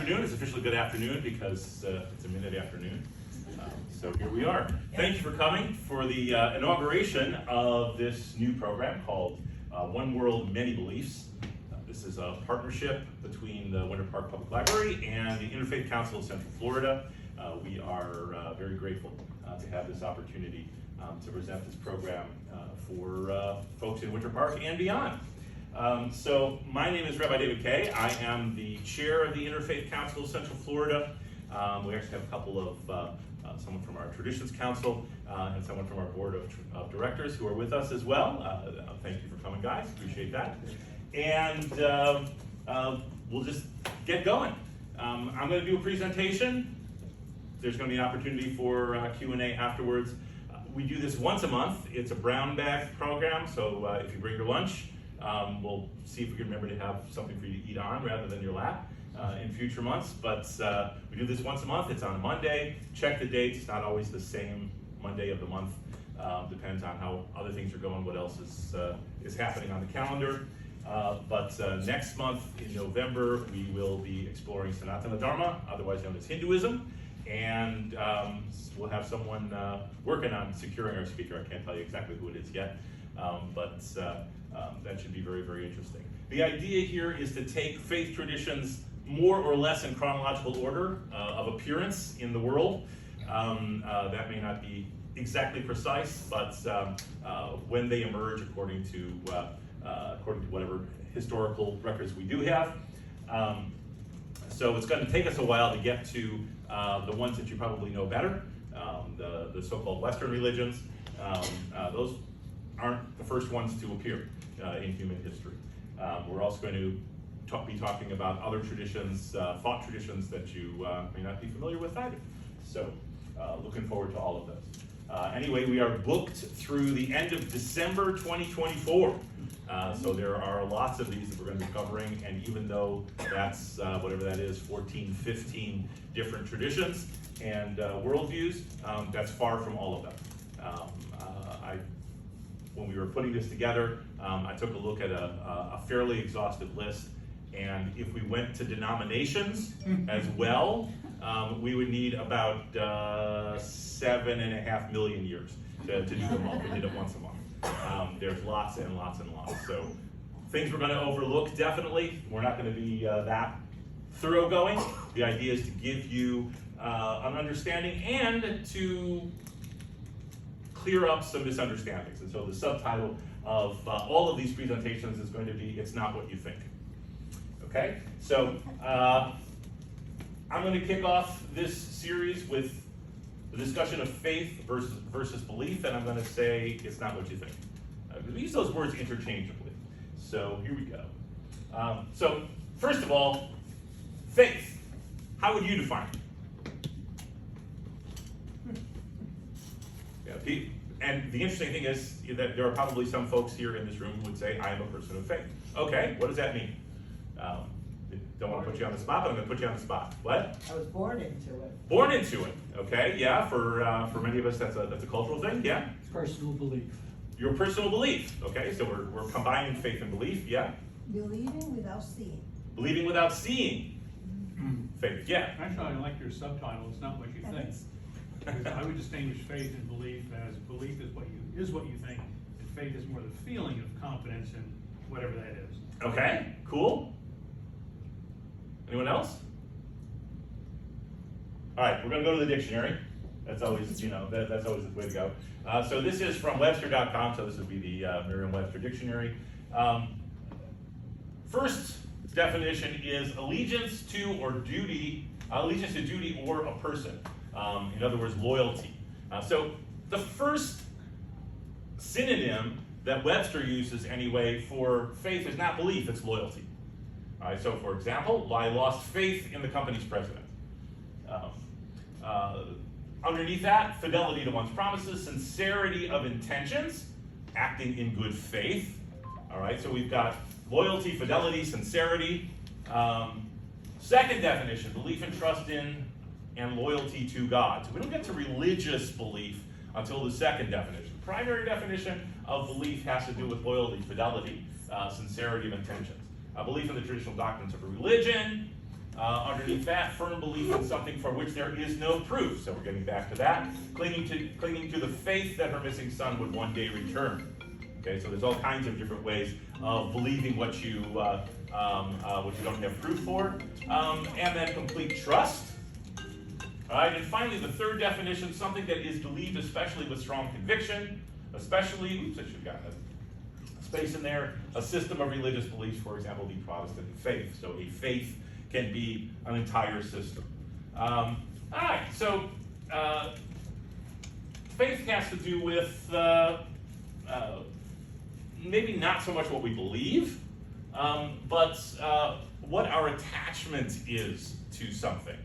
afternoon. It's officially good afternoon because it's a minute afternoon. So here we are. Thank you for coming for the inauguration of this new program called One World, Many Beliefs. This is a partnership between the Winter Park Public Library and the Interfaith Council of Central Florida. We are very grateful to have this opportunity to present this program for folks in Winter Park and beyond. So my name is Rabbi David Kay. I am the chair of the Interfaith Council of Central Florida. We actually have a couple of, someone from our Traditions Council and someone from our Board of Directors who are with us as well. Thank you for coming, guys. Appreciate that. And we'll just get going. I'm going to do a presentation. There's going to be an opportunity for Q&A afterwards. We do this once a month. It's a brown bag program, so if you bring your lunch, we'll see if we can remember to have something for you to eat on rather than your lap in future months. But we do this once a month. It's on a Monday. Check the dates. It's not always the same Monday of the month. Depends on how other things are going, what else is happening on the calendar. But next month in November, we will be exploring Sanatana Dharma, otherwise known as Hinduism. And we'll have someone working on securing our speaker. I can't tell you exactly who it is yet, but that should be very, very interesting. The idea here is to take faith traditions more or less in chronological order of appearance in the world. That may not be exactly precise, but when they emerge according to whatever historical records we do have. So it's going to take us a while to get to the ones that you probably know better, the so-called Western religions. Those aren't the first ones to appear in human history. We're also going to be talking about other traditions, thought traditions that you may not be familiar with either. So looking forward to all of those. Anyway, we are booked through the end of December 2024. So there are lots of these that we're going to be covering, and even though that's, whatever that is, 14, 15 different traditions and worldviews, that's far from all of them. When we were putting this together, I took a look at a fairly exhaustive list, and if we went to denominations as well, we would need about 7.5 million years to do them all. We did it once a month. There's lots and lots and lots. So things we're going to overlook, definitely. We're not going to be that thoroughgoing. The idea is to give you an understanding and to clear up some misunderstandings. And so the subtitle of all of these presentations is going to be, It's Not What You Think. Okay, so I'm going to kick off this series with the discussion of faith versus belief, and I'm going to say it's not what you think. We use those words interchangeably. So here we go. So first of all, faith. How would you define it? Yeah, and the interesting thing is that there are probably some folks here in this room who would say, I am a person of faith. Okay, what does that mean? Don't want to put you on the spot, but I'm going to put you on the spot. What? I was born into it. Born into it. Okay, yeah. For many of us, that's a cultural thing. Yeah. Personal belief. Your personal belief. Okay, so we're combining faith and belief. Yeah. Believing without seeing. Believing without seeing. Faith. Yeah. Actually, I like your subtitle. It's not what you think. Because I would distinguish faith and belief as belief is what you think, and faith is more the feeling of confidence in whatever that is. Okay. Cool. Anyone else? All right, we're going to go to the dictionary. That's always, that's always the way to go. So this is from Webster.com, so this would be the Merriam-Webster dictionary. First definition is allegiance to duty or a person. In other words, loyalty. So the first synonym that Webster uses anyway for faith is not belief, it's loyalty. All right, so for example, I lost faith in the company's president. Underneath that, fidelity to one's promises, sincerity of intentions, acting in good faith. All right, so we've got loyalty, fidelity, sincerity. Second definition, belief and trust in and loyalty to God. So we don't get to religious belief until the second definition. Primary definition of belief has to do with loyalty, fidelity, sincerity of intentions. Belief in the traditional doctrines of a religion, Underneath that, firm belief in something for which there is no proof. So we're getting back to that. Clinging to the faith that her missing son would one day return. Okay, so there's all kinds of different ways of believing what you don't have proof for. And then complete trust. All right, and finally, the third definition, something that is believed especially with strong conviction, especially, oops, I should have gotten a space in there, a system of religious beliefs, for example, the Protestant faith. So a faith can be an entire system. All right, so faith has to do with maybe not so much what we believe, but what our attachment is to something,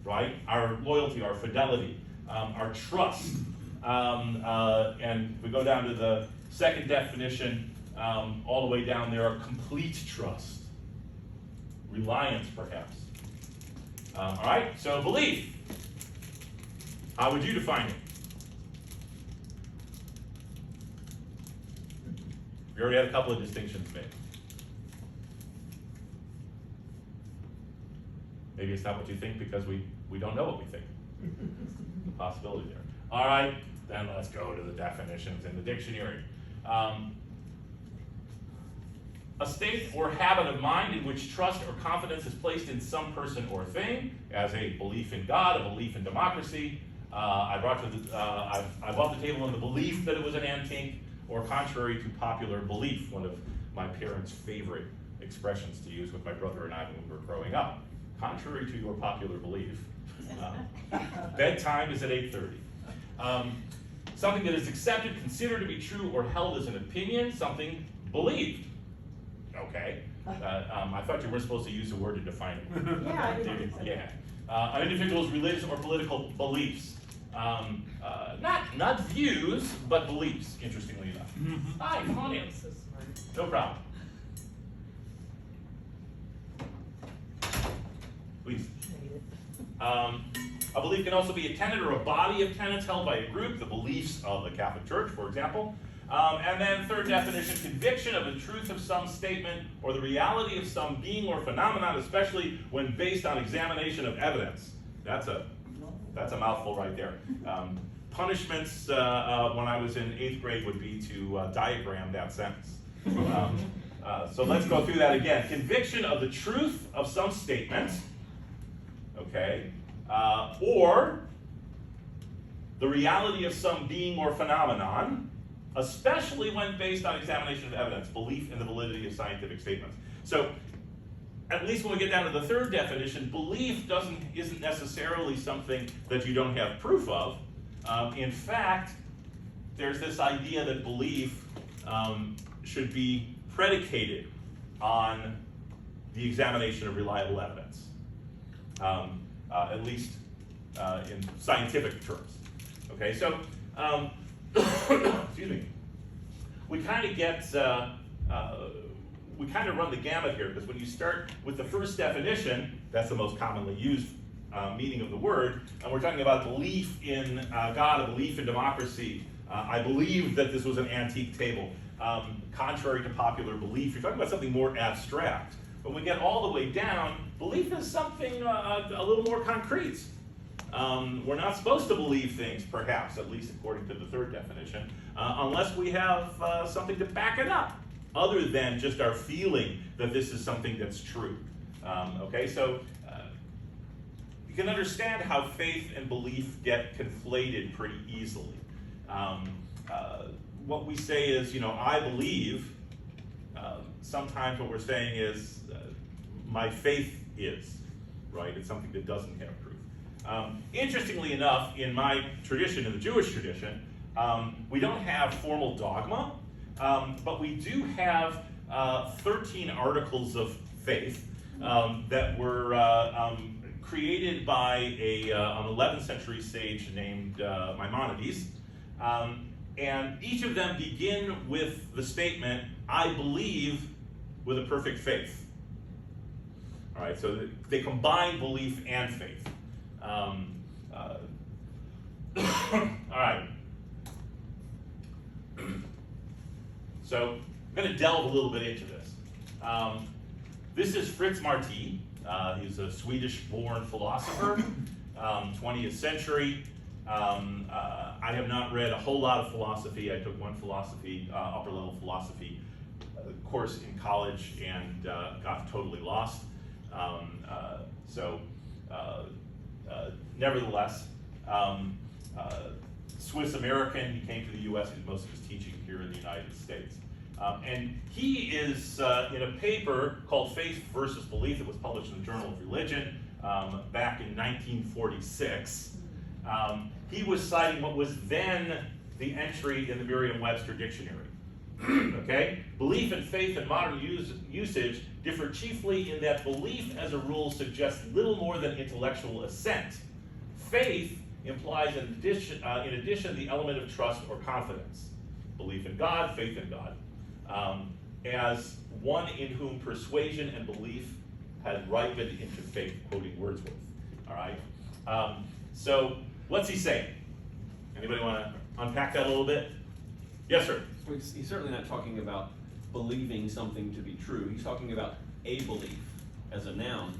right? Our loyalty, our fidelity, our trust. And we go down to the second definition, all the way down there, complete trust. Reliance, perhaps. All right, so belief. How would you define it? We already had a couple of distinctions made. Maybe it's not what you think because we don't know what we think. Possibility there. All right, then let's go to the definitions in the dictionary. A state or habit of mind in which trust or confidence is placed in some person or thing, as a belief in God, a belief in democracy. I brought the table on the belief that it was an antique, or contrary to popular belief, one of my parents' favorite expressions to use with my brother and I when we were growing up. Contrary to your popular belief, bedtime is at 8:30. Something that is accepted, considered to be true, or held as an opinion, something believed. Okay. I thought you weren't supposed to use a word to define it. Yeah, I didn't. Yeah. An individual's religious or political beliefs. Not views, but beliefs, interestingly enough. Hi, come on in. No problem. Please. A belief can also be a tenet or a body of tenets held by a group, the beliefs of the Catholic Church, for example. And then third definition, conviction of the truth of some statement or the reality of some being or phenomenon, especially when based on examination of evidence. That's a mouthful right there. Punishments when I was in 8th grade would be to diagram that sentence. So let's go through that again. Conviction of the truth of some statement, okay, or the reality of some being or phenomenon, especially when based on examination of evidence, belief in the validity of scientific statements. So, at least when we get down to the third definition, belief isn't necessarily something that you don't have proof of. In fact, there's this idea that belief should be predicated on the examination of reliable evidence, at least in scientific terms. Okay, so excuse me. We kind of run the gamut here, because when you start with the first definition, that's the most commonly used meaning of the word, and we're talking about belief in God, a belief in democracy. I believe that this was an antique table. Contrary to popular belief, you're talking about something more abstract. When we get all the way down, belief is something a little more concrete. We're not supposed to believe things, perhaps, at least according to the third definition, unless we have something to back it up, other than just our feeling that this is something that's true. Okay, so you can understand how faith and belief get conflated pretty easily. What we say is, I believe. Sometimes what we're saying is, my faith is, right? It's something that doesn't have proof. Interestingly enough, in my tradition, in the Jewish tradition, we don't have formal dogma, but we do have 13 articles of faith that were created by an 11th century sage named Maimonides. And each of them begin with the statement, I believe with a perfect faith. All right, so they combine belief and faith. All right. So I'm going to delve a little bit into this. This is Fritz Marti, He's a Swedish-born philosopher, 20th century. I have not read a whole lot of philosophy. I took one philosophy, upper-level philosophy course in college and got totally lost. Nevertheless, Swiss-American, he came to the US, did most of his teaching here in the United States. And he is in a paper called Faith versus Belief that was published in the Journal of Religion back in 1946. He was citing what was then the entry in the Merriam-Webster dictionary. Okay? Belief and faith in modern usage differ chiefly in that belief as a rule suggests little more than intellectual assent. Faith implies in addition the element of trust or confidence. Belief in God, faith in God. As one in whom persuasion and belief had ripened into faith, quoting Wordsworth. All right? So what's he saying? Anybody want to unpack that a little bit? Yes, sir. Well, he's certainly not talking about believing something to be true. He's talking about a belief as a noun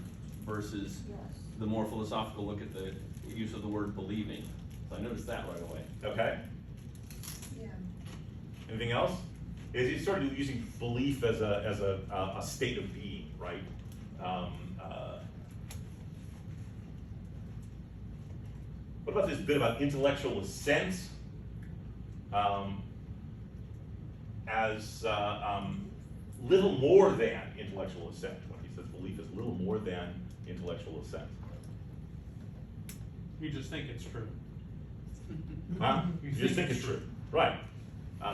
versus the more philosophical look at the use of the word believing. So I noticed that right away. Okay. Yeah. Anything else? He's sort of using belief as a state of being, right? What about this bit about intellectual assent as little more than intellectual assent? When he says belief is little more than intellectual assent. You just think it's true. Huh? You just think it's true. Right.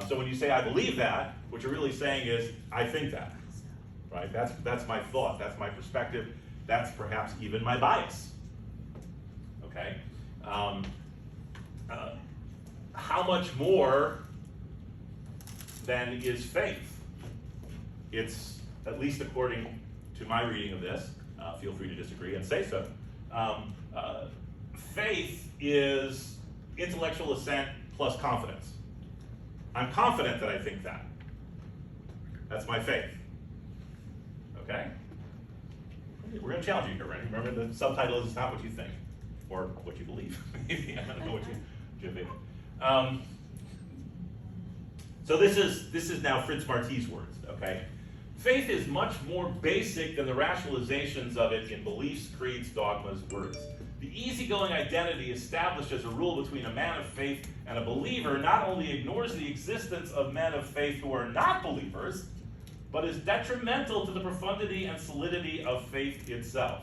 So when you say I believe that, what you're really saying is I think that. Right? That's my thought, that's my perspective, that's perhaps even my bias. Okay? How much more then is faith? It's, at least according to my reading of this, feel free to disagree and say so. Faith is intellectual assent plus confidence. I'm confident that I think that. That's my faith. Okay? We're going to challenge you here, right? Remember the subtitle is not what you think, or what you believe. Maybe, I don't know what you think. So this is now Fritz Marty's words, okay? Faith is much more basic than the rationalizations of it in beliefs, creeds, dogmas, words. The easygoing identity established as a rule between a man of faith and a believer not only ignores the existence of men of faith who are not believers, but is detrimental to the profundity and solidity of faith itself.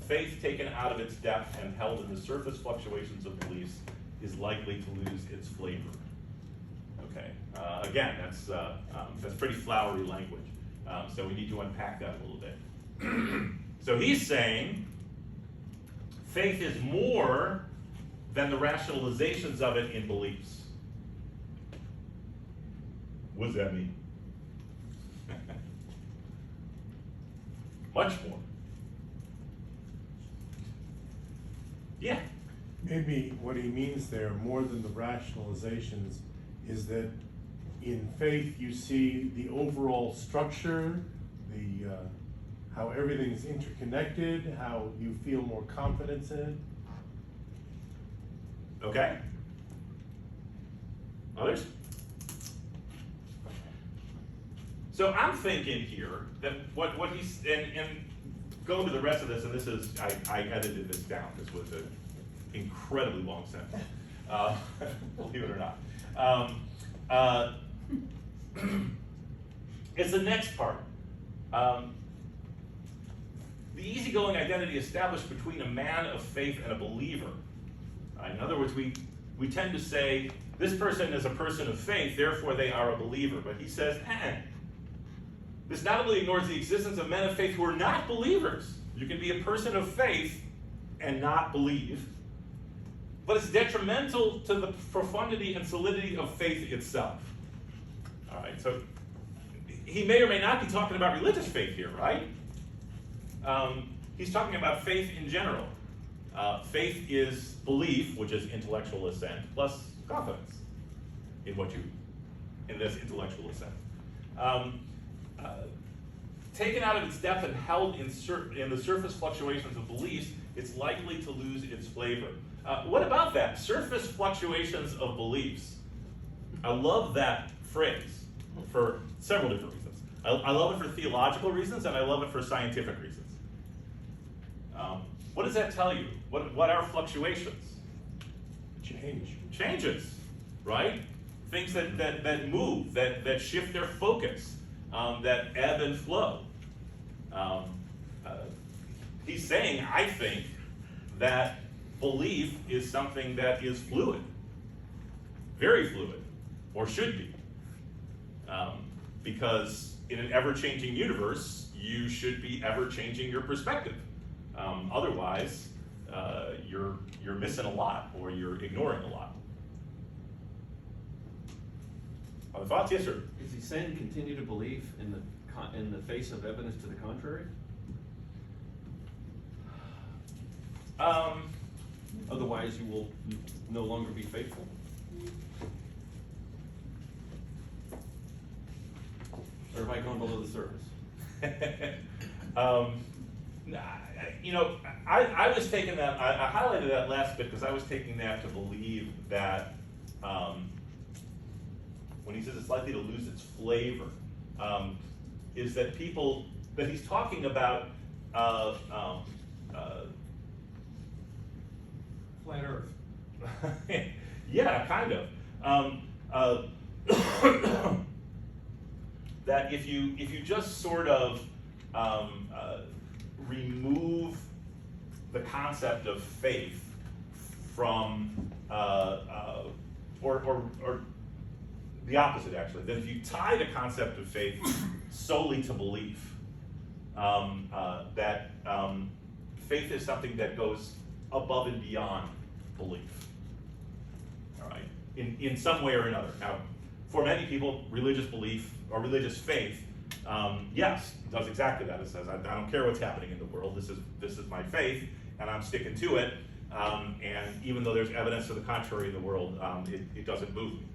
Faith taken out of its depth and held in the surface fluctuations of beliefs is likely to lose its flavor. Okay, again, that's pretty flowery language, so we need to unpack that a little bit. So he's saying faith is more than the rationalizations of it in beliefs. What does that mean? Much more. Yeah. Maybe what he means there, more than the rationalizations, is that in faith you see the overall structure, the how everything is interconnected, how you feel more confidence in it. Okay. Others? So I'm thinking here that what he's, and go to the rest of this, and this is, I edited this down. This was an incredibly long sentence, believe it or not. It's the next part. The easygoing identity established between a man of faith and a believer. In other words, we tend to say, this person is a person of faith, therefore they are a believer. But he says, this not only ignores the existence of men of faith who are not believers. You can be a person of faith and not believe. But it's detrimental to the profundity and solidity of faith itself. All right, so he may or may not be talking about religious faith here, right? He's talking about faith in general. Faith is belief, which is intellectual assent, plus confidence in this intellectual assent. taken out of its depth and held in the surface fluctuations of beliefs, it's likely to lose its flavor. What about that? Surface fluctuations of beliefs. I love that phrase for several different reasons. I love it for theological reasons, and I love it for scientific reasons. What does that tell you? What are fluctuations? Changes, right? Things that move, that shift their focus, that ebb and flow. He's saying, I think, that belief is something that is fluid, very fluid, or should be. Because in an ever-changing universe, you should be ever-changing your perspective. Otherwise, you're missing a lot, or you're ignoring a lot. Other thoughts? Yes, sir. Is he saying continue to believe in the face of evidence to the contrary? Otherwise, you will no longer be faithful. Or have I gone below the surface? I was taking that, I highlighted that last bit because I was taking that to believe that when he says it's likely to lose its flavor, is that that he's talking about Flat Earth. yeah, kind of. That if you just sort of remove the concept of faith from, or the opposite actually, that if you tie the concept of faith solely to belief, that faith is something that goes above and beyond belief, all right, in some way or another. Now, for many people, religious belief or religious faith, yes, does exactly that. It says, I don't care what's happening in the world. This is my faith, and I'm sticking to it. And even though there's evidence to the contrary in the world, it doesn't move me.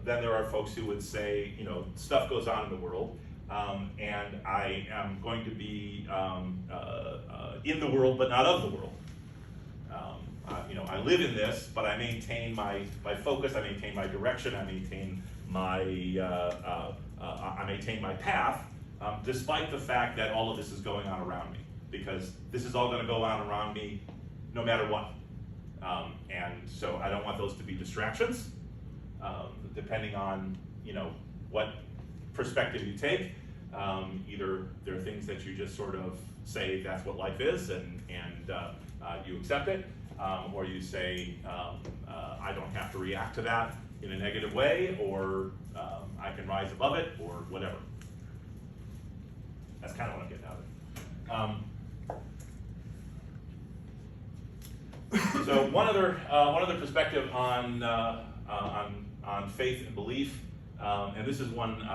Then there are folks who would say, stuff goes on in the world, and I am going to be in the world, but not of the world. I live in this, but I maintain my focus. I maintain my direction. I maintain my path, despite the fact that all of this is going on around me, because this is all going to go on around me no matter what. And so I don't want those to be distractions, depending on what perspective you take. Either there are things that you just sort of say that's what life is, and you accept it, or you say I don't have to react to that in a negative way, or I can rise above it, or whatever. That's kind of what I'm getting out of it. So one other perspective on faith and belief, and this is one.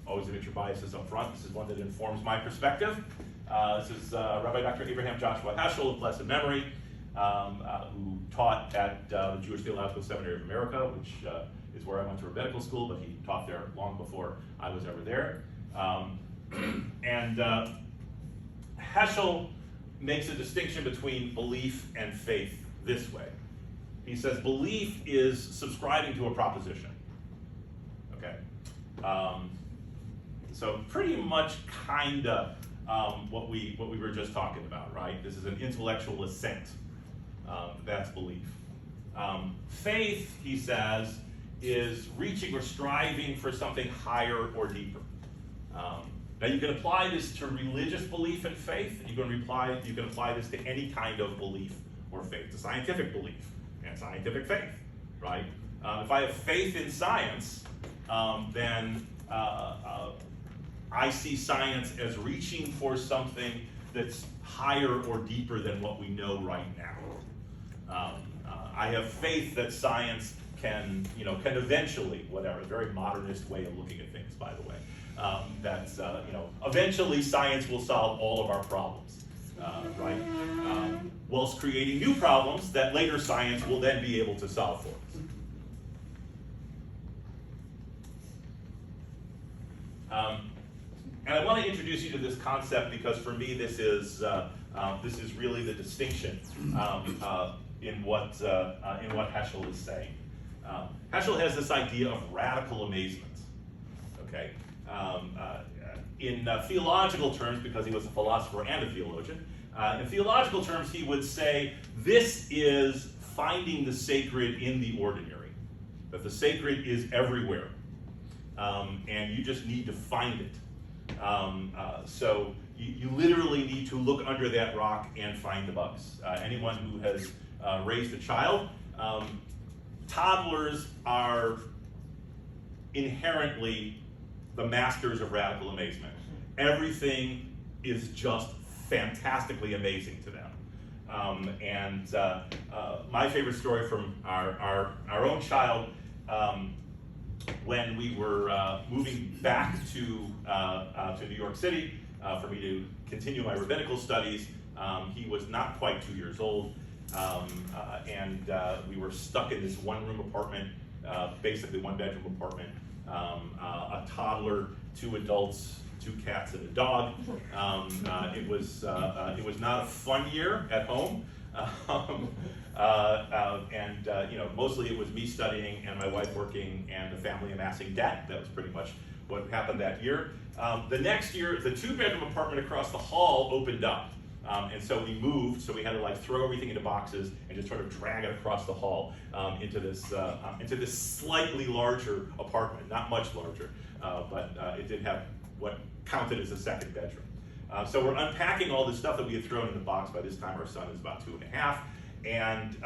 Always admit your biases up front. This is one that informs my perspective. This is Rabbi Dr. Abraham Joshua Heschel of blessed memory, who taught at the Jewish Theological Seminary of America, which is where I went to rabbinical school, but he taught there long before I was ever there. And Heschel makes a distinction between belief and faith this way. He says belief is subscribing to a proposition. Okay. So pretty much kinda what we were just talking about, right? This is an intellectual assent. That's belief. Faith, he says, is reaching or striving for something higher or deeper. Now you can apply this to religious belief and faith. You can apply this to any kind of belief or faith, to scientific belief and scientific faith, right? If I have faith in science, then I see science as reaching for something that's higher or deeper than what we know right now. I have faith that science can eventually, whatever, a very modernist way of looking at things, by the way. Eventually science will solve all of our problems, right? Whilst creating new problems that later science will then be able to solve for us. And I want to introduce you to this concept because for me this is really the distinction in what Heschel is saying. Heschel has this idea of radical amazement. Okay, in theological terms, because he was a philosopher and a theologian, in theological terms he would say this is finding the sacred in the ordinary, that the sacred is everywhere, and you just need to find it. So you literally need to look under that rock and find the bugs. Anyone who has raised a child, toddlers are inherently the masters of radical amazement. Everything is just fantastically amazing to them. My favorite story from our own child, when we were moving back to New York City for me to continue my rabbinical studies. He was not quite 2 years old, and we were stuck in this one-room apartment, basically one-bedroom apartment. A toddler, 2 adults, 2 cats, and a dog. It was not a fun year at home. Mostly it was me studying and my wife working and the family amassing debt. That was pretty much what happened that year. The next year, the 2-bedroom apartment across the hall opened up. And so we moved, so we had to like throw everything into boxes and just sort of drag it across the hall into this slightly larger apartment, not much larger, but it did have what counted as a second bedroom. So we're unpacking all this stuff that we had thrown in the box. By this time our son is about 2.5, and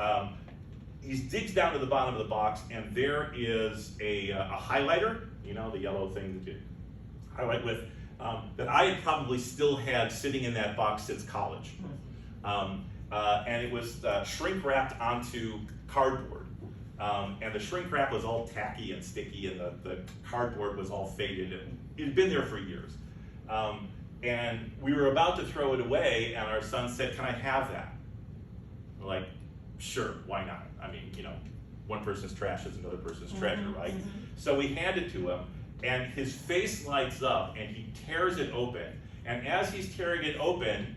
he digs down to the bottom of the box, and there is a highlighter, you know, the yellow thing that you highlight with, that I had probably still had sitting in that box since college. And it was shrink wrapped onto cardboard. And the shrink wrap was all tacky and sticky, and the cardboard was all faded, and it had been there for years. And we were about to throw it away, and our son said, "Can I have that?" We're like, "Sure, why not? I mean, you know, one person's trash is another person's treasure, right?" So we hand it to him, and his face lights up, and he tears it open. And as he's tearing it open,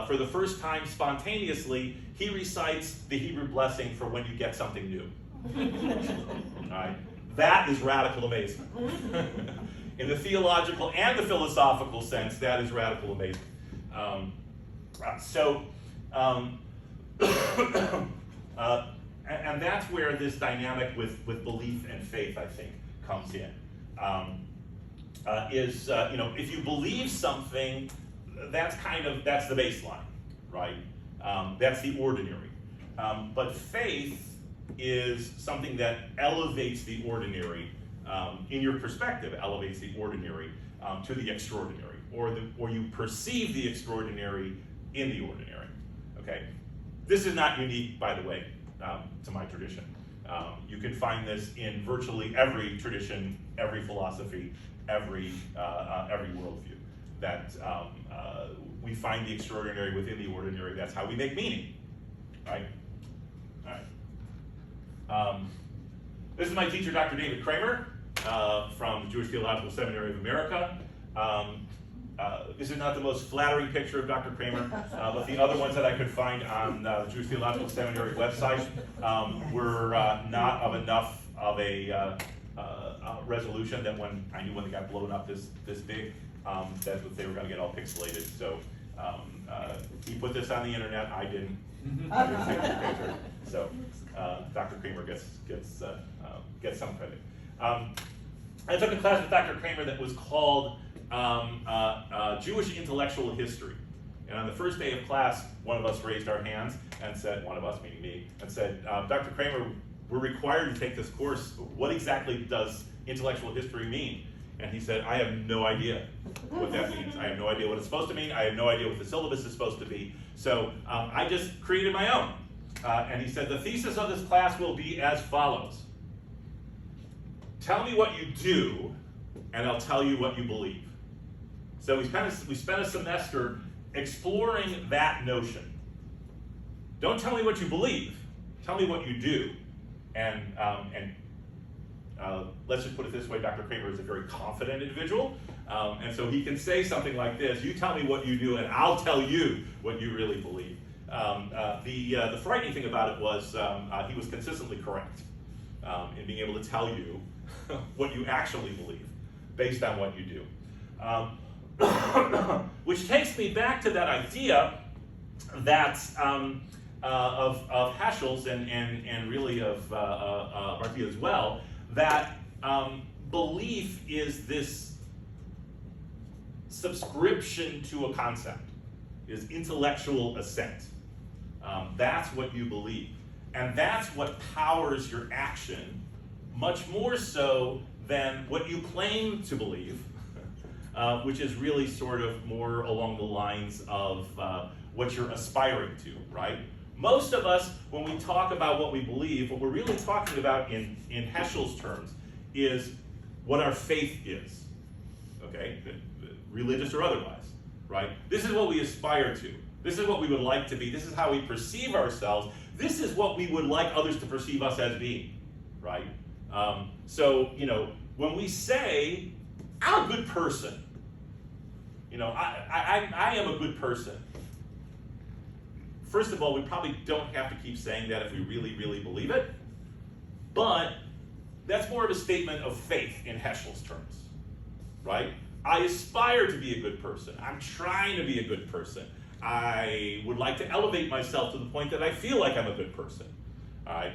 for the first time spontaneously, he recites the Hebrew blessing for when you get something new. All right? That is radical amazement. In the theological and the philosophical sense, that is radical amazement. And that's where this dynamic with belief and faith, I think, comes in. If you believe something, that's the baseline, right? That's the ordinary. But faith is something that elevates the ordinary, in your perspective, elevates the ordinary to the extraordinary, or you perceive the extraordinary in the ordinary. Okay, this is not unique, by the way, to my tradition. You can find this in virtually every tradition, every philosophy, every worldview. That we find the extraordinary within the ordinary. That's how we make meaning, right? All right. This is my teacher, Dr. David Kramer, from the Jewish Theological Seminary of America. This is not the most flattering picture of Dr. Kramer, but the other ones that I could find on the Jewish Theological Seminary website were not of enough of a resolution that when they got blown up this big, that they were going to get all pixelated. So he put this on the internet. I didn't. I didn't take the picture. So Dr. Kramer gets some credit. I took a class with Dr. Kramer that was called Jewish Intellectual History. And on the first day of class, one of us raised our hands and said, one of us, meaning me, and said, "Dr. Kramer, we're required to take this course. What exactly does intellectual history mean?" And he said, "I have no idea what that means. I have no idea what it's supposed to mean. I have no idea what the syllabus is supposed to be. So I just created my own." And he said, "The thesis of this class will be as follows. Tell me what you do, and I'll tell you what you believe." So we spent a semester exploring that notion. Don't tell me what you believe, tell me what you do. And let's just put it this way, Dr. Kramer is a very confident individual, And so he can say something like this: you tell me what you do, and I'll tell you what you really believe. The frightening thing about it was he was consistently correct in being able to tell you what you actually believe based on what you do. Which takes me back to that idea that of Heschel's and really of Marti as well, that belief is this subscription to a concept, is intellectual assent. That's what you believe. And that's what powers your action, much more so than what you claim to believe, which is really sort of more along the lines of what you're aspiring to, right? Most of us, when we talk about what we believe, what we're really talking about in Heschel's terms is what our faith is, okay? Religious or otherwise, right? This is what we aspire to. This is what we would like to be. This is how we perceive ourselves. This is what we would like others to perceive us as being, right? So, when we say, I'm a good person, I am a good person. First of all, we probably don't have to keep saying that if we really, really believe it, but that's more of a statement of faith in Heschel's terms, right? I aspire to be a good person. I'm trying to be a good person. I would like to elevate myself to the point that I feel like I'm a good person, all right?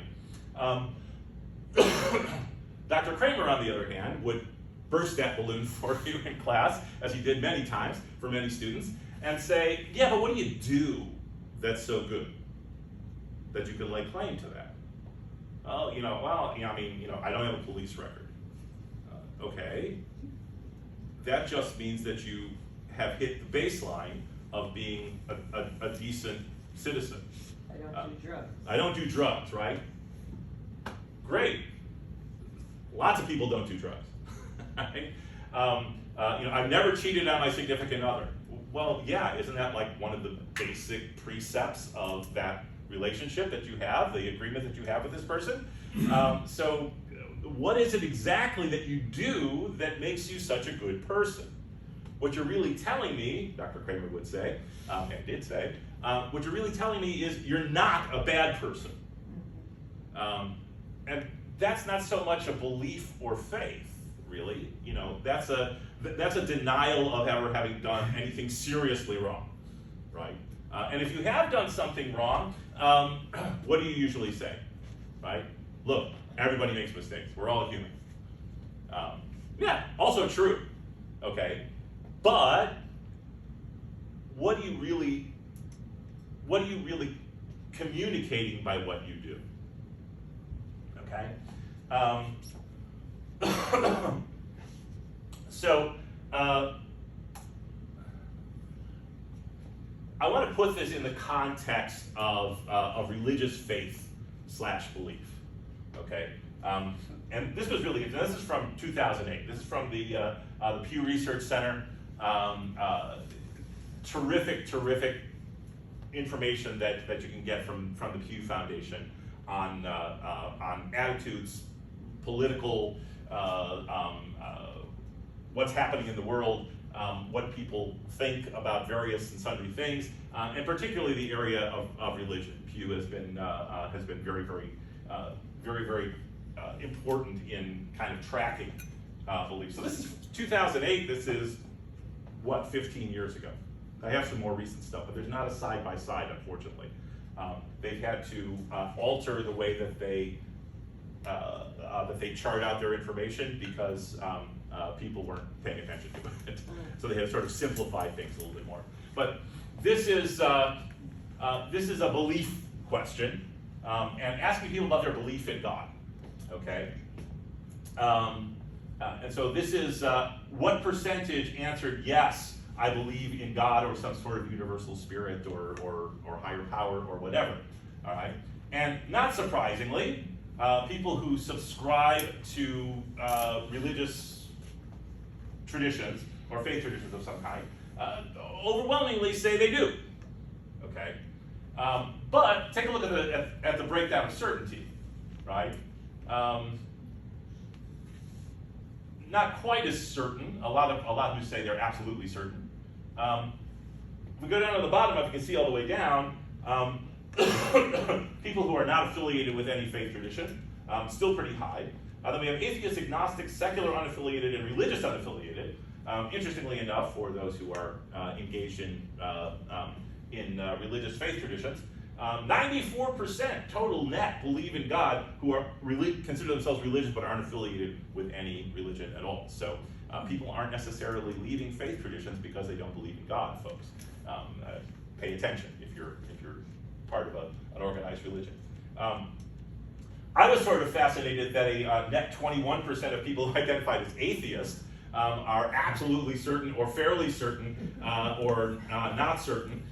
Dr. Kramer, on the other hand, would burst that balloon for you in class, as he did many times for many students, and say, yeah, but what do you do that's so good that you can lay claim to that? Oh, I don't have a police record. Okay. That just means that you have hit the baseline of being a decent citizen. I don't do drugs. I don't do drugs, right? Great. Lots of people don't do drugs. Right? I've never cheated on my significant other. Well, yeah, isn't that like one of the basic precepts of that relationship that you have, the agreement that you have with this person? So what is it exactly that you do that makes you such a good person? What you're really telling me, Dr. Kramer would say, and did say, what you're really telling me is you're not a bad person. And that's not so much a belief or faith, really. That's a denial of ever having done anything seriously wrong, right? And if you have done something wrong, what do you usually say, right? Look, everybody makes mistakes. We're all human. Yeah, also true, okay? But what are you really communicating by what you do? Okay? So I want to put this in the context of religious faith / belief. Okay, and this was really this is from 2008. This is from the Pew Research Center. Terrific information that you can get from the Pew Foundation on attitudes, political, what's happening in the world, what people think about various and sundry things, and particularly the area of religion. Pew has been very important in kind of tracking beliefs. So this is 2008. This is 15 years ago. I have some more recent stuff, but there's not a side-by-side, unfortunately. They've had to alter the way that they chart out their information because people weren't paying attention to it. So they have sort of simplified things a little bit more. But this is a belief question, and asking people about their belief in God. Okay. And so this is what percentage answered yes, I believe in God or some sort of universal spirit or higher power or whatever. All right. And not surprisingly, people who subscribe to religious traditions or faith traditions of some kind overwhelmingly say they do. Okay. But take a look at the breakdown of certainty, right? not quite as certain. A lot who say they're absolutely certain. If we go down to the bottom, if you can see all the way down, people who are not affiliated with any faith tradition, still pretty high. Then we have atheist, agnostic, secular unaffiliated, and religious unaffiliated. Interestingly enough, for those who are engaged in religious faith traditions, 94% total net believe in God who are consider themselves religious but aren't affiliated with any religion at all. So people aren't necessarily leaving faith traditions because they don't believe in God, folks. Pay attention if you're part of an organized religion. I was sort of fascinated that a net 21% of people identified as atheists are absolutely certain or fairly certain or not certain,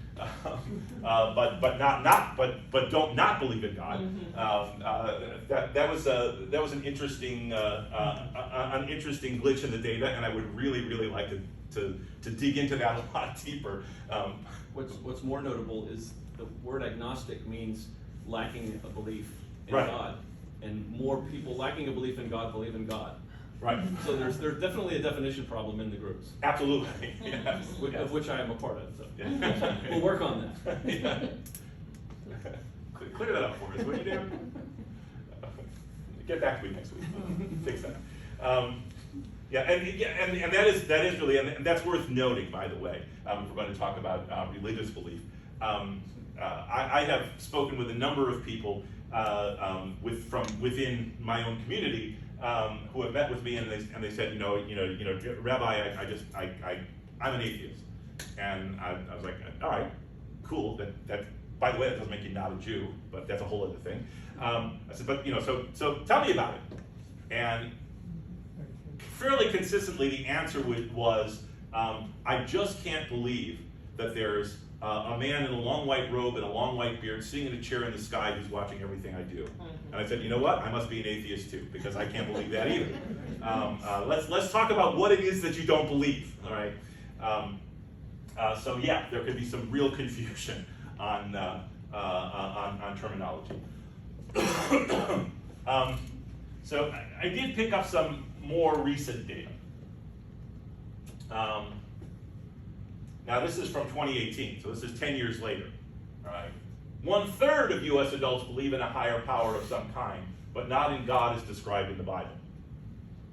but don't not believe in God. That was an interesting glitch in the data, and I would really like to dig into that a lot deeper. What's more notable is the word agnostic means lacking a belief in Right. God, and more people lacking a belief in God believe in God. Right. So there's definitely a definition problem in the groups, Absolutely. Yes. of which I am a part of. So Yeah. we'll work on that. Yeah. Clear that up for us, will you, Dan? Get back to me next week. Fix that. And that is really, and that's worth noting, by the way, if we're going to talk about religious belief. I have spoken with a number of people from within my own community who have met with me, and they said, Rabbi, I'm an atheist, and I was like, all right, cool. That by the way, that doesn't make you not a Jew, but that's a whole other thing. I said, but so tell me about it. And fairly consistently, the answer was, I just can't believe that there's a man in a long white robe and a long white beard sitting in a chair in the sky who's watching everything I do. And I said, you know what? I must be an atheist too, because I can't believe that either. Let's talk about what it is that you don't believe. All right. So yeah, there could be some real confusion on terminology. So I did pick up some more recent data. Now this is from 2018, so this is 10 years later. All right. 1/3 of U.S. adults believe in a higher power of some kind, but not in God as described in the Bible.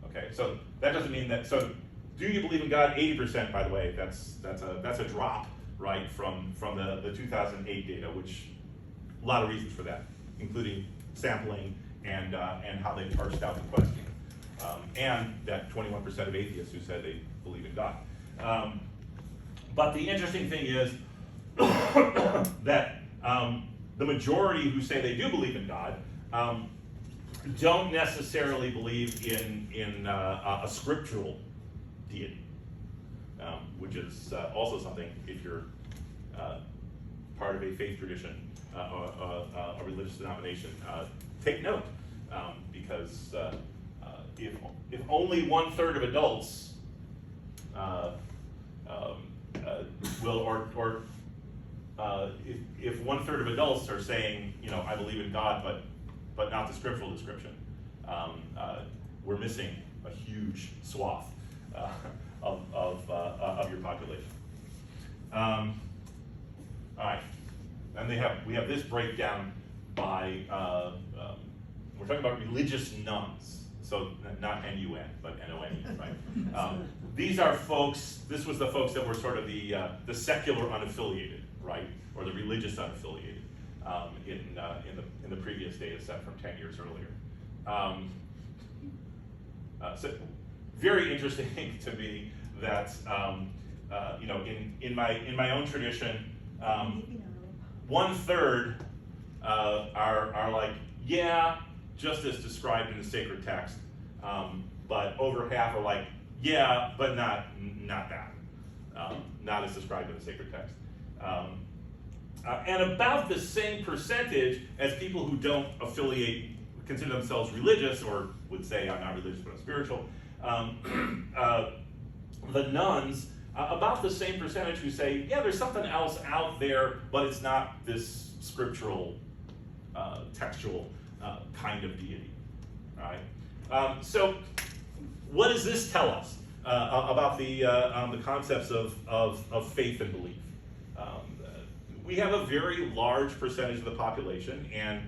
Okay, so that doesn't mean that. So, do you believe in God? 80%, by the way. That's a drop, right, from the 2008 data, which a lot of reasons for that, including sampling and how they parsed out the question, and that 21% of atheists who said they believe in God. But the interesting thing is that the majority who say they do believe in God don't necessarily believe in a scriptural deity, which is also something, if you're part of a faith tradition, a religious denomination, take note, because if only 1/3 of adults if 1/3 of adults are saying, I believe in God, but not the scriptural description, we're missing a huge swath of your population. All right, and we have this breakdown by we're talking about religious nuns. So not N-U-N, but N-O-N-E, right? These are folks. This was the folks that were sort of the secular unaffiliated, right, or the religious unaffiliated in the previous data set from 10 years earlier. So very interesting to me that in my own tradition, 1/3 are like, yeah, just as described in the sacred text, but over half are like, yeah, but not that, not as described in the sacred text. And about the same percentage as people who don't consider themselves religious, or would say, I'm not religious, but I'm spiritual. The nuns, about the same percentage who say, yeah, there's something else out there, but it's not this scriptural, textual kind of deity, right? So what does this tell us about the concepts of faith and belief? We have a very large percentage of the population, and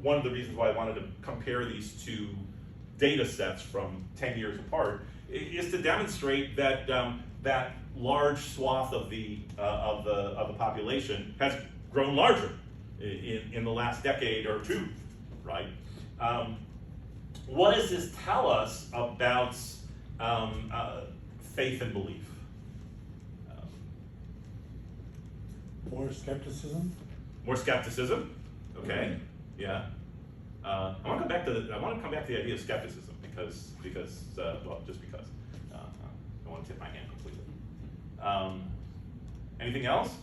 one of the reasons why I wanted to compare these two data sets from 10 years apart is to demonstrate that that large swath of the population has grown larger in the last decade or two, right? What does this tell us about faith and belief? More skepticism? More skepticism, okay, yeah. I want to come back to the idea of skepticism because well, just because. I don't want to tip my hand completely. Anything else?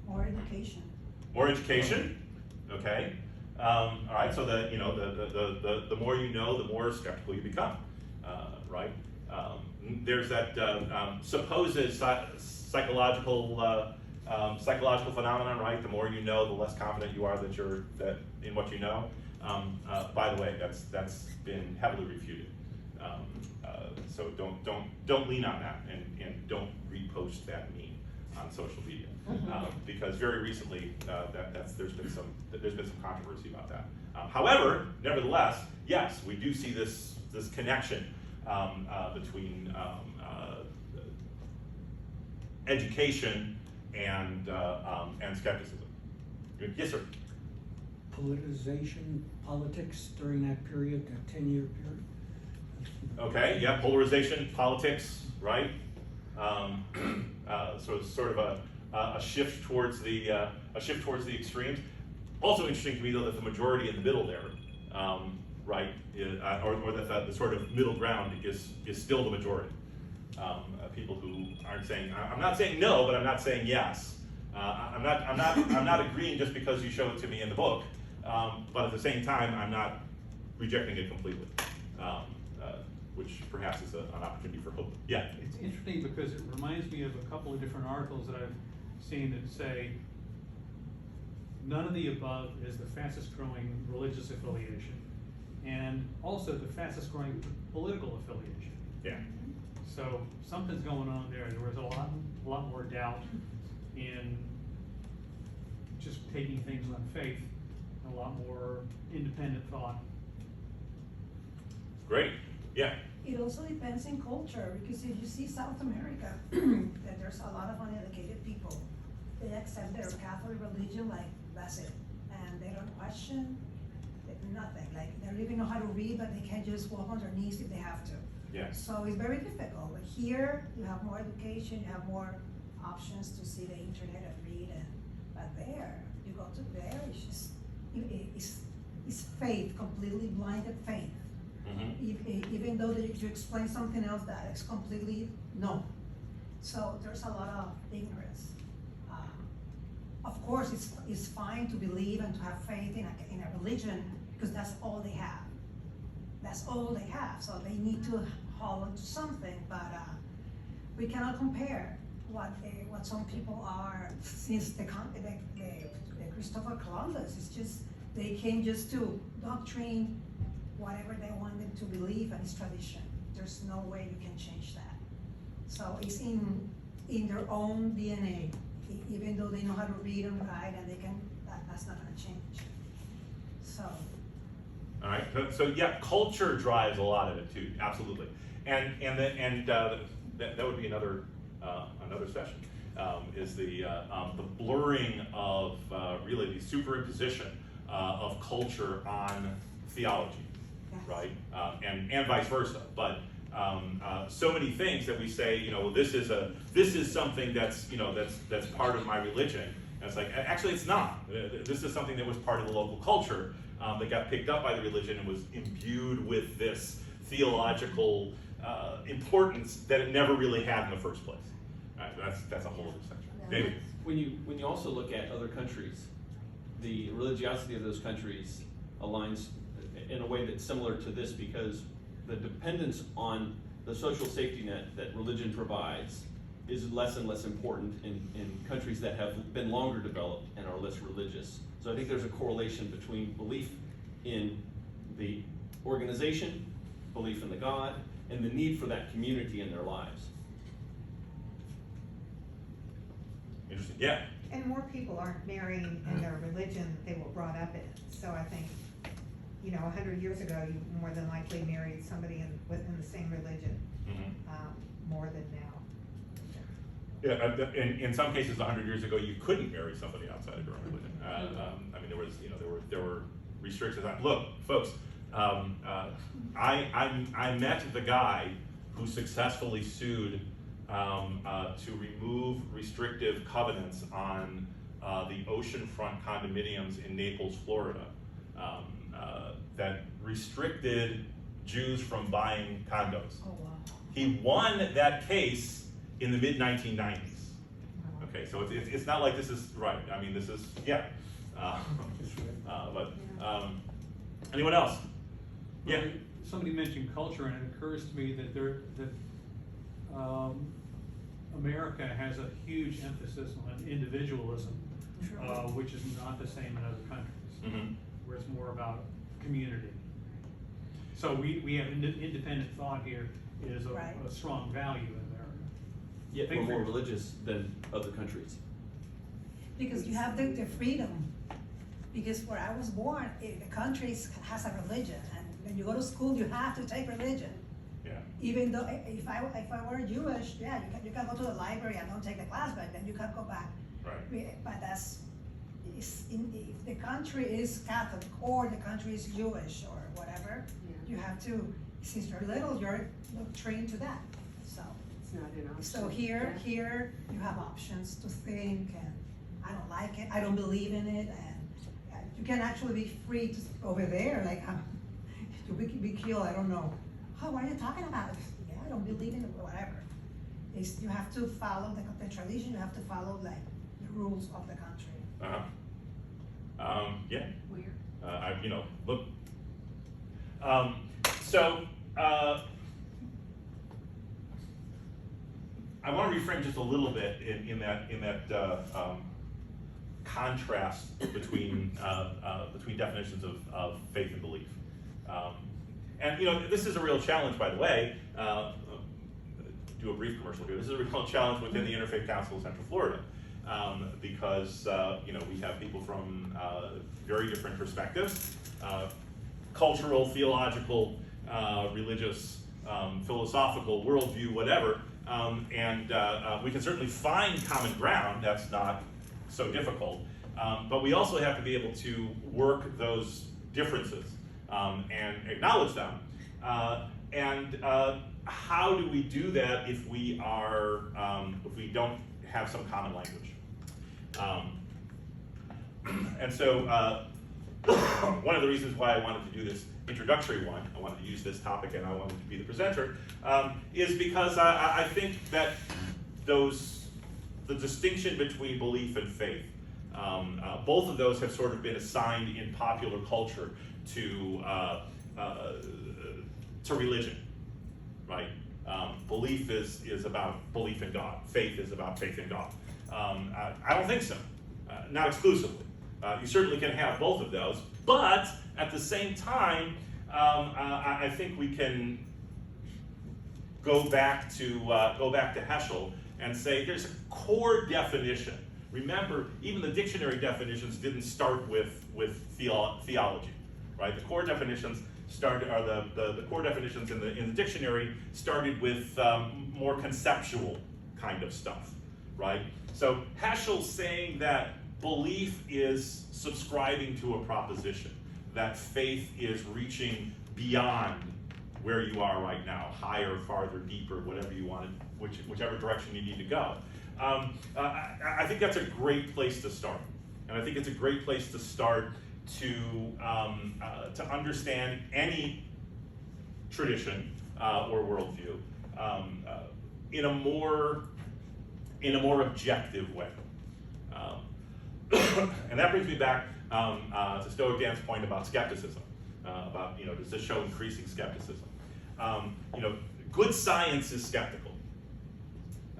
More education. More education, okay. All right, so the more you know, the more skeptical you become, right? There's that supposed psychological phenomenon, right? The more you know, the less confident you are that in what you know. By the way, that's been heavily refuted. So don't lean on that, and don't repost that meme on social media, because very recently there's been some controversy about that. However, nevertheless, yes, we do see this connection between education and skepticism. Yes, sir. Politicization, politics during that period, that 10-year period. Okay, yeah, polarization, politics, right? Sort of a shift towards the extremes. Also interesting to me though that the majority in the middle there, right, or that the sort of middle ground is still the majority. People who aren't saying, I'm not saying no, but I'm not saying yes. I'm not agreeing just because you show it to me in the book, but at the same time, I'm not rejecting it completely, which perhaps is an opportunity for hope. Yeah. It's interesting because it reminds me of a couple of different articles that I've seen that say none of the above is the fastest growing religious affiliation, and also the fastest growing political affiliation. Yeah. So something's going on there. There was a lot more doubt in just taking things on faith, and a lot more independent thought. Great. Yeah. It also depends in culture, because if you see South America, that there's a lot of uneducated people. They accept their Catholic religion like that's it, and they don't question nothing. Like they don't even know how to read, but they can just walk on their knees if they have to. Yeah. So it's very difficult. But here you have more education, you have more options to see the internet and read, but there you go to there, it's just it's faith, completely blinded faith. Mm-hmm. Even though you explain something else that is completely no. So there's a lot of ignorance. Of course, it's fine to believe and to have faith in a religion because that's all they have. That's all they have. So they need to hold on to something, but we cannot compare what some people are since the Christopher Columbus. It's just they came just to doctrine whatever they want them to believe, and it's tradition. There's no way you can change that. So it's in their own DNA. Even though they know how to read and write, and they can, that's not going to change. So. All right. So yeah, culture drives a lot of it too. Absolutely. And that would be another session. Is the blurring of really the superimposition of culture on theology. Yes. Right? And vice versa. But so many things that we say, this is something that's that's part of my religion. And it's like, actually it's not. This is something that was part of the local culture that got picked up by the religion and was imbued with this theological importance that it never really had in the first place. That's a whole other section. David. When you also look at other countries, the religiosity of those countries aligns in a way that's similar to this, because the dependence on the social safety net that religion provides is less and less important in countries that have been longer developed and are less religious. So I think there's a correlation between belief in the organization belief in the God, and the need for that community in their lives. Interesting. Yeah. And more people aren't marrying in their religion they were brought up in. So I think, 100 years ago, you more than likely married somebody within the same religion, more than now. Yeah, in some cases, 100 years ago, you couldn't marry somebody outside of your own religion. I mean, there were restrictions. Look, folks, I met the guy who successfully sued to remove restrictive covenants on the oceanfront condominiums in Naples, Florida, that restricted Jews from buying condos. Oh, wow. He won that case in the mid-1990s. Okay, so it's not like this is right. I mean, this is, yeah. Anyone else? Yeah. Well, somebody mentioned culture, and it occurs to me that America has a huge emphasis on individualism, which is not the same in other countries, where it's more about community. So we have independent thought here is a strong value in there. Yet we're more religious than other countries. Because you have the freedom. Because where I was born, the country has a religion, and when you go to school, you have to take religion. Yeah. Even though if I were Jewish, yeah, you can go to the library and don't take the class, but then you can go back. Right. But if the country is Catholic or the country is Jewish or whatever, you have to, since you're little, you're trained to that. So. It's not an option. So here you have options to think, and I don't like it, I don't believe in it, and you can actually be free to, over there, like you be killed, I don't know. Oh, what are you talking about? Yeah, I don't believe in it, whatever. You have to follow the tradition, you have to follow like the rules of the country. Yeah. Weird. Look. I want to reframe just a little bit in that contrast between definitions of faith and belief. And this is a real challenge, by the way. Do a brief commercial here. This is a real challenge within the Interfaith Council of Central Florida, because we have people from very different perspectives, cultural, theological, religious, philosophical, worldview, whatever. And we can certainly find common ground. That's not so difficult. But we also have to be able to work those differences and acknowledge them. And how do we do that if we don't have some common language? And so one of the reasons why I wanted to do this introductory one, I wanted to use this topic and I wanted to be the presenter, is because I think that the distinction between belief and faith, both of those have sort of been assigned in popular culture to religion, right? Belief is about belief in God. Faith is about faith in God. I don't think so, not exclusively. You certainly can have both of those, but at the same time, I think we can go back to Heschel and say there's a core definition. Remember, even the dictionary definitions didn't start with theology, right? The core definitions the core definitions in the dictionary started with more conceptual kind of stuff, right? So Heschel's saying that belief is subscribing to a proposition, that faith is reaching beyond where you are right now, higher, farther, deeper, whatever you want, whichever direction you need to go. I think that's a great place to start, and I think it's a great place to start to understand any tradition or worldview in a more objective way. And that brings me back to Stoic Dan's point about skepticism. Does this show increasing skepticism? Good science is skeptical.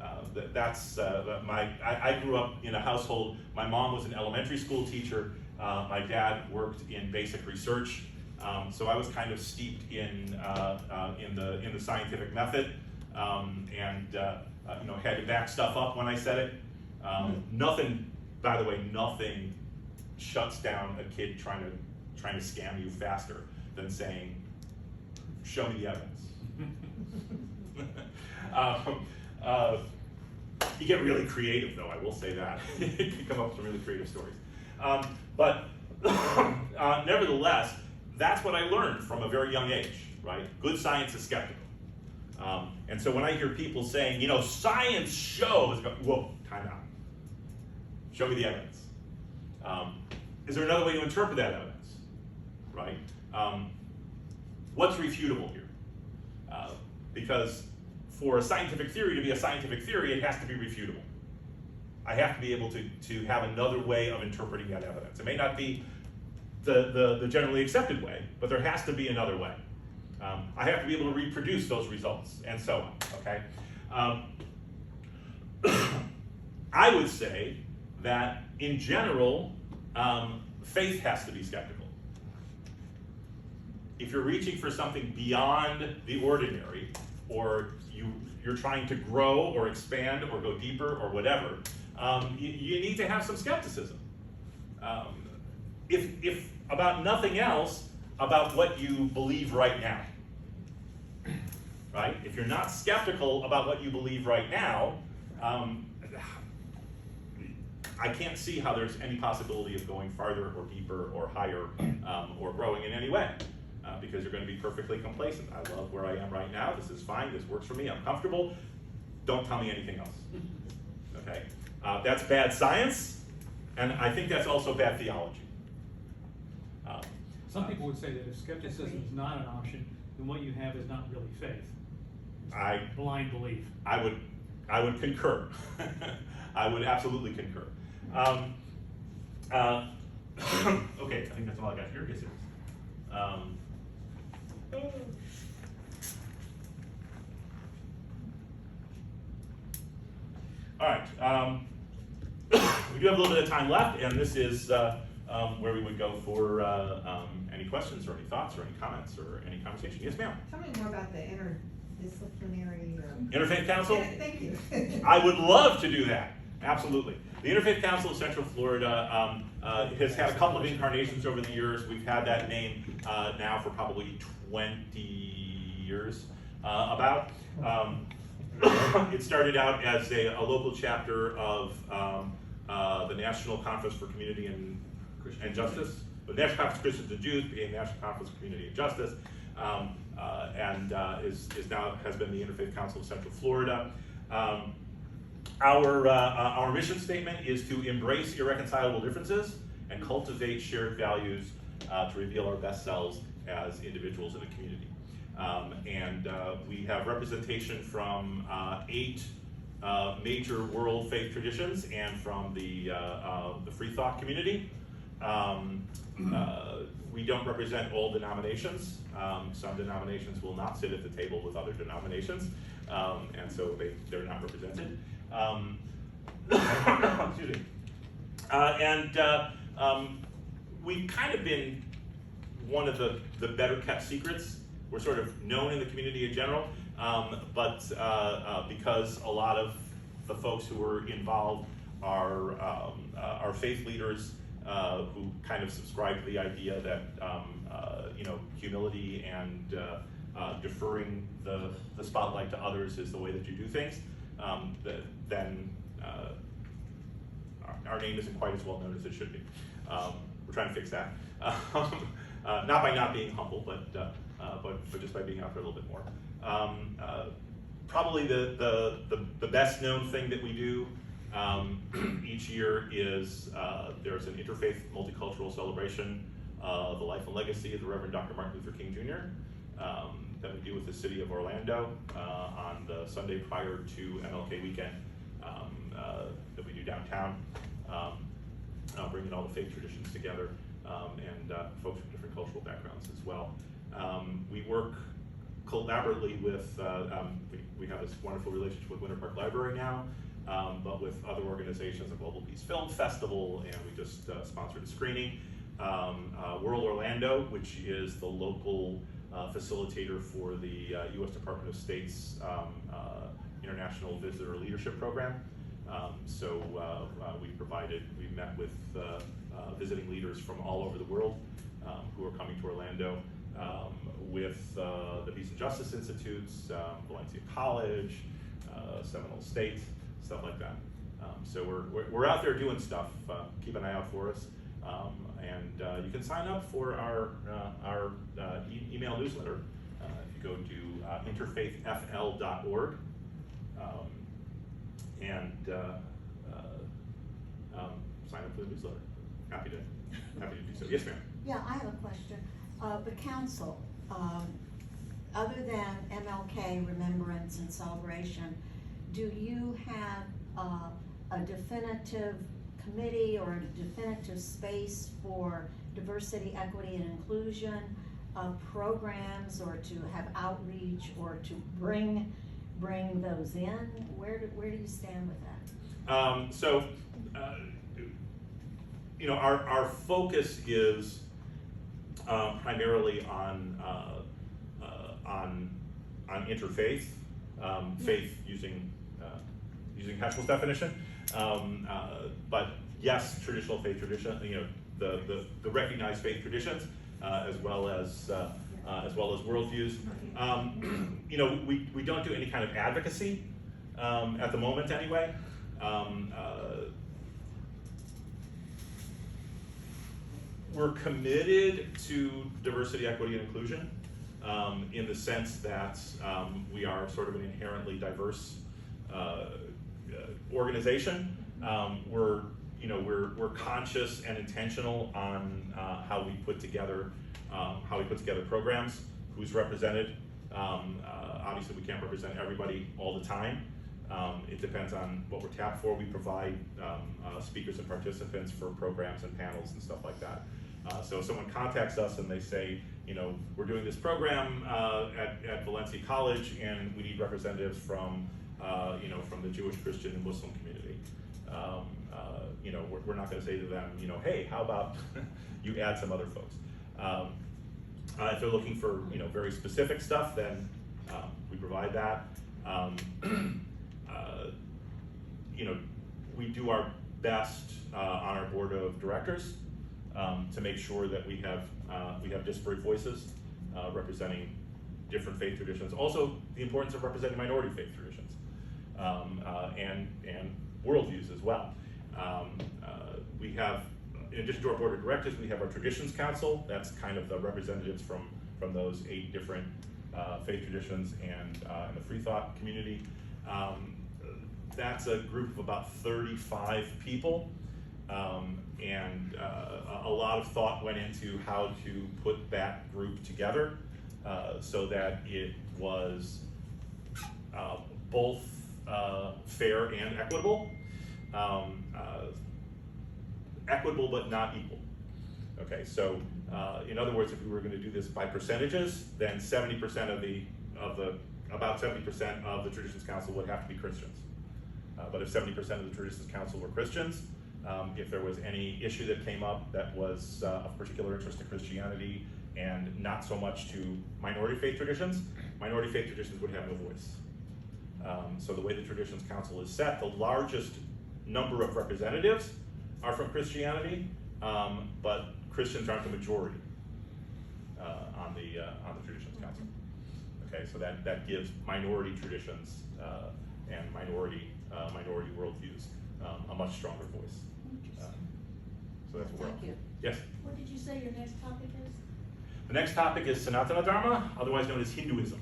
I grew up in a household. My mom was an elementary school teacher. My dad worked in basic research. So I was kind of steeped in the scientific method, and had to back stuff up when I said it. Nothing, by the way, nothing shuts down a kid trying to scam you faster than saying, "Show me the evidence." You get really creative, though, I will say that. You can come up with some really creative stories. But nevertheless, that's what I learned from a very young age, right? Good science is skeptical. And so when I hear people saying, science shows, whoa, time out. Show me the evidence. Is there another way to interpret that evidence, right? What's refutable here? Because for a scientific theory to be a scientific theory, it has to be refutable. I have to be able to have another way of interpreting that evidence. It may not be the generally accepted way, but there has to be another way. I have to be able to reproduce those results, and so on, okay? I would say that, in general, faith has to be skeptical. If you're reaching for something beyond the ordinary, or you're trying to grow or expand or go deeper or whatever, you need to have some skepticism. If about nothing else, about what you believe right now. Right? If you're not skeptical about what you believe right now, I can't see how there's any possibility of going farther or deeper or higher or growing in any way, because you're going to be perfectly complacent. I love where I am right now. This is fine. This works for me. I'm comfortable. Don't tell me anything else. Okay? That's bad science, and I think that's also bad theology. Some people would say that if skepticism is not an option, then what you have is not really faith. Blind belief. I would concur. I would absolutely concur. Okay, I think that's all I got here. Yes, it is. All right. We do have a little bit of time left, and this is where we would go for any questions or any thoughts or any comments or any conversation. Yes, ma'am. Tell me more about the interdisciplinary. Interfaith Council? Yeah, thank you. I would love to do that. Absolutely. The Interfaith Council of Central Florida has had a couple of incarnations over the years. We've had that name now for probably 20 years. It started out as a local chapter of the National Conference for Community and Justice. The National Conference of Christians and Jews became National Conference for Community and Justice, and is now has been the Interfaith Council of Central Florida. Our mission statement is to embrace irreconcilable differences and cultivate shared values to reveal our best selves as individuals in the community. We have representation from 8 major world faith traditions and from the free thought community. We don't represent all denominations. Some denominations will not sit at the table with other denominations, and so they're not represented. Excuse me. We've kind of been one of the better kept secrets. We're sort of known in the community in general, but because a lot of the folks who are involved are faith leaders who kind of subscribe to the idea that humility and deferring the spotlight to others is the way that you do things. Then our name isn't quite as well known as it should be. We're trying to fix that. Not by not being humble, but just by being out there a little bit more. Probably the best known thing that we do each year is there's an interfaith multicultural celebration of the life and legacy of the Reverend Dr. Martin Luther King Jr. That we do with the city of Orlando on the Sunday prior to MLK weekend that we do downtown, bringing all the faith traditions together and folks from different cultural backgrounds as well. We work collaboratively with, we have this wonderful relationship with Winter Park Library now, but with other organizations, the Global Peace Film Festival, and we just sponsored a screening World Orlando, which is the local facilitator for the U.S. Department of State's International Visitor Leadership Program. We met with visiting leaders from all over the world who are coming to Orlando, with the Peace and Justice Institutes, Valencia College, Seminole State, stuff like that. So we're out there doing stuff. Keep an eye out for us, and you can sign up for our email newsletter if you go to interfaithfl.org and sign up for the newsletter. Happy to do so. Yes, ma'am. Yeah, I have a question. The council, other than MLK Remembrance and Celebration, do you have a definitive committee or a definitive space for diversity, equity, and inclusion programs, or to have outreach, or to bring those in? Where do you stand with that? Our focus is primarily on interfaith, faith using Hatchell's definition, but yes, traditional faith tradition, the recognized faith traditions, as well as worldviews. We don't do any kind of advocacy at the moment, anyway. We're committed to diversity, equity, and inclusion in the sense that we are sort of an inherently diverse organization. We're conscious and intentional on how we put together programs, who's represented. Obviously, we can't represent everybody all the time. It depends on what we're tapped for. We provide speakers and participants for programs and panels and stuff like that. So if someone contacts us and they say, we're doing this program at Valencia College and we need representatives from the Jewish, Christian, and Muslim community. We're not going to say to them, hey, how about you add some other folks? If they're looking for very specific stuff, then we provide that. We do our best on our board of directors to make sure that we have disparate voices representing different faith traditions. Also, the importance of representing minority faith traditions and worldviews as well. We have, in addition to our board of directors, we have our Traditions Council. That's kind of the representatives from those 8 different faith traditions and the free thought community. That's a group of about 35 people, and a lot of thought went into how to put that group together so that it was both fair and equitable. Equitable but not equal. Okay, so in other words, if we were going to do this by percentages, then 70% about 70% of the Traditions Council would have to be Christians. But if 70% of the Traditions Council were Christians, if there was any issue that came up that was of particular interest to Christianity and not so much to minority faith traditions would have no voice. So the way the Traditions Council is set, the largest number of representatives are from Christianity, but Christians aren't the majority on the Traditions Council. Okay, so that gives minority traditions and minority worldviews a much stronger voice. So that's what we're on. Thank you. Yes? What did you say your next topic is? The next topic is Sanatana Dharma, otherwise known as Hinduism.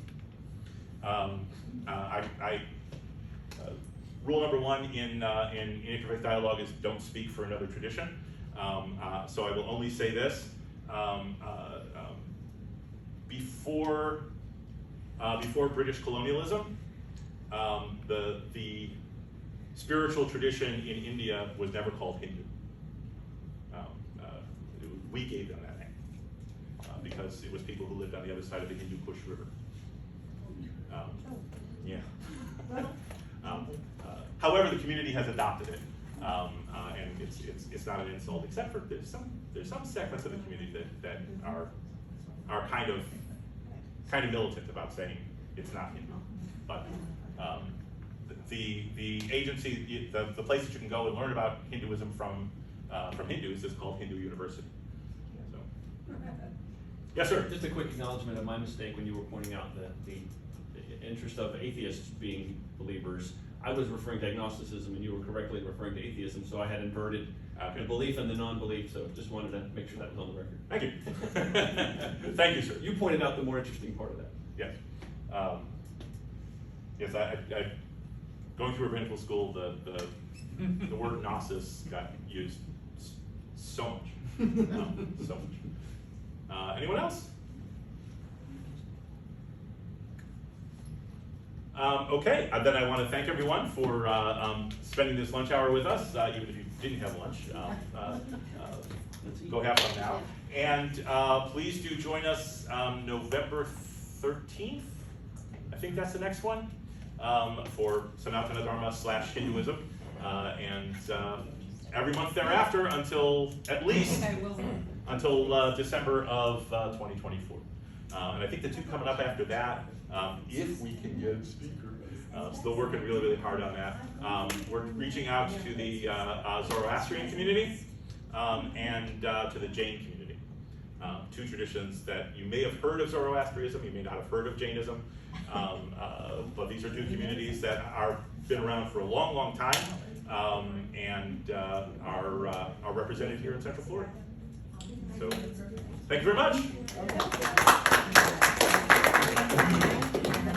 Rule number 1 in interfaith dialogue is don't speak for another tradition. So I will only say this. Before British colonialism, the spiritual tradition in India was never called Hindu. We gave them that name because it was people who lived on the other side of the Hindu Kush River. Yeah. However, the community has adopted it And it's not an insult, except for there's some segments of the community that are kind of militant about saying it's not Hindu. But the agency, the place that you can go and learn about Hinduism from Hindus is called Hindu University. So, yes, sir. Just a quick acknowledgement of my mistake when you were pointing out the interest of atheists being believers. I was referring to agnosticism, and you were correctly referring to atheism, so I had inverted the belief and the non-belief, so just wanted to make sure that was on the record. Thank you. Thank you, sir. You pointed out the more interesting part of that. Yes. Yes, I going through rabbinical school, the word gnosis got used so much. So much. Anyone else? Okay, then I want to thank everyone for spending this lunch hour with us, even if you didn't have lunch. Go have fun now. And please do join us November 13th. I think that's the next one, for Sanatana Dharma / Hinduism. And every month thereafter until at least until December of 2024. And I think the two coming up after that, if we can get a speaker, still working really, really hard on that. We're reaching out to the Zoroastrian community and to the Jain community. Two traditions that you may have heard of Zoroastrianism, you may not have heard of Jainism, but these are two communities that are been around for a long, long time, and are represented here in Central Florida. So, thank you very much.